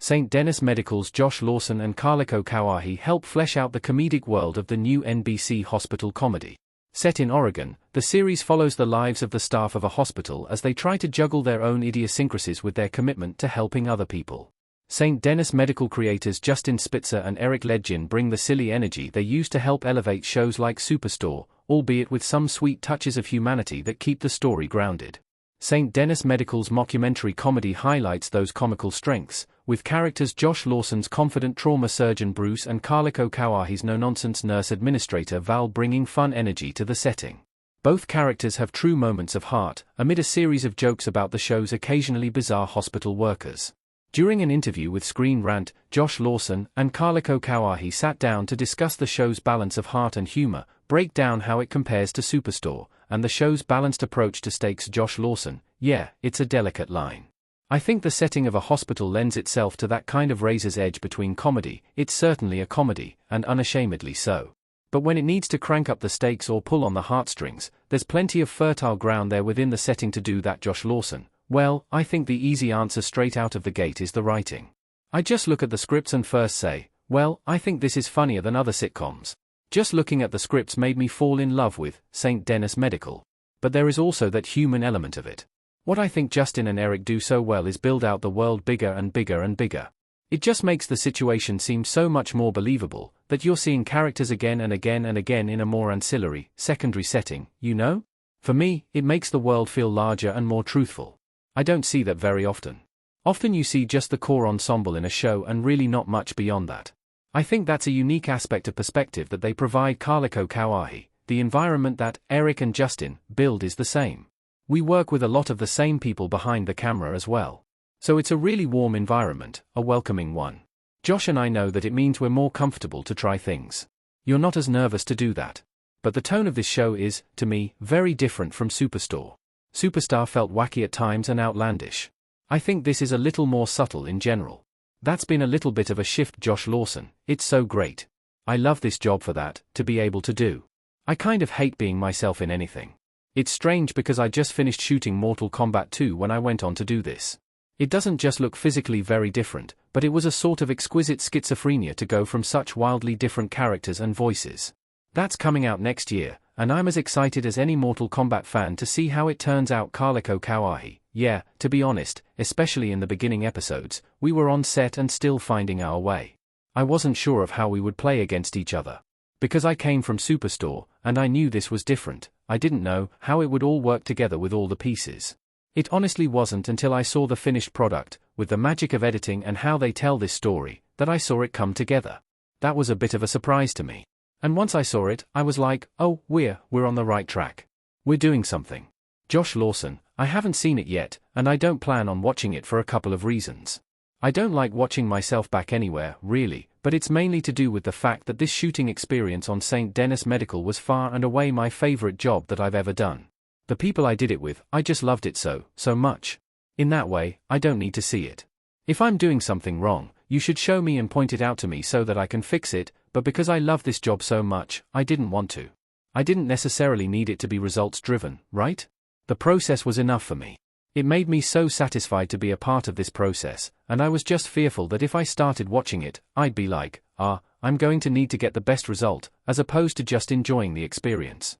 St. Denis Medical's Josh Lawson and Kaliko Kauahi help flesh out the comedic world of the new NBC hospital comedy. Set in Oregon, the series follows the lives of the staff of a hospital as they try to juggle their own idiosyncrasies with their commitment to helping other people. St. Denis Medical creators Justin Spitzer and Eric Ledgin bring the silly energy they use to help elevate shows like Superstore, albeit with some sweet touches of humanity that keep the story grounded. St. Denis Medical's mockumentary comedy highlights those comical strengths, with characters Josh Lawson's confident trauma surgeon Bruce and Kaliko Kauahi's no-nonsense nurse administrator Val bringing fun energy to the setting. Both characters have true moments of heart, amid a series of jokes about the show's occasionally bizarre hospital workers. During an interview with Screen Rant, Josh Lawson and Kaliko Kauahi sat down to discuss the show's balance of heart and humor, break down how it compares to Superstore, and the show's balanced approach to stakes. Josh Lawson: "Yeah, it's a delicate line. I think the setting of a hospital lends itself to that kind of razor's edge between comedy. It's certainly a comedy, and unashamedly so. But when it needs to crank up the stakes or pull on the heartstrings, there's plenty of fertile ground there within the setting to do that." Josh Lawson: "Well, I think the easy answer straight out of the gate is the writing. I just look at the scripts and first say, well, I think this is funnier than other sitcoms. Just looking at the scripts made me fall in love with St. Denis Medical. But there is also that human element of it. What I think Justin and Eric do so well is build out the world bigger and bigger and bigger. It just makes the situation seem so much more believable, that you're seeing characters again and again and again in a more ancillary, secondary setting, you know? For me, it makes the world feel larger and more truthful. I don't see that very often. Often you see just the core ensemble in a show and really not much beyond that. I think that's a unique aspect of perspective that they provide. Kaliko Kauahi: "The environment that Eric and Justin build is the same. We work with a lot of the same people behind the camera as well. So it's a really warm environment, a welcoming one. Josh and I know that it means we're more comfortable to try things. You're not as nervous to do that. But the tone of this show is, to me, very different from Superstore. Superstar felt wacky at times and outlandish. I think this is a little more subtle in general. That's been a little bit of a shift." Josh Lawson: "It's so great. I love this job for that, to be able to do. I kind of hate being myself in anything. It's strange because I just finished shooting Mortal Kombat 2 when I went on to do this. It doesn't just look physically very different, but it was a sort of exquisite schizophrenia to go from such wildly different characters and voices. That's coming out next year, and I'm as excited as any Mortal Kombat fan to see how it turns out." Kaliko Kauahi: "Yeah, to be honest, especially in the beginning episodes, we were on set and still finding our way. I wasn't sure of how we would play against each other. Because I came from Superstore, and I knew this was different, I didn't know how it would all work together with all the pieces. It honestly wasn't until I saw the finished product, with the magic of editing and how they tell this story, that I saw it come together. That was a bit of a surprise to me. And once I saw it, I was like, oh, we're on the right track. We're doing something." Josh Lawson: "I haven't seen it yet, and I don't plan on watching it for a couple of reasons. I don't like watching myself back anywhere, really, but it's mainly to do with the fact that this shooting experience on St. Denis Medical was far and away my favorite job that I've ever done. The people I did it with, I just loved it so much. In that way, I don't need to see it. If I'm doing something wrong, you should show me and point it out to me so that I can fix it, but because I love this job so much, I didn't want to. I didn't necessarily need it to be results-driven, right? The process was enough for me. It made me so satisfied to be a part of this process, and I was just fearful that if I started watching it, I'd be like, I'm going to need to get the best result, as opposed to just enjoying the experience.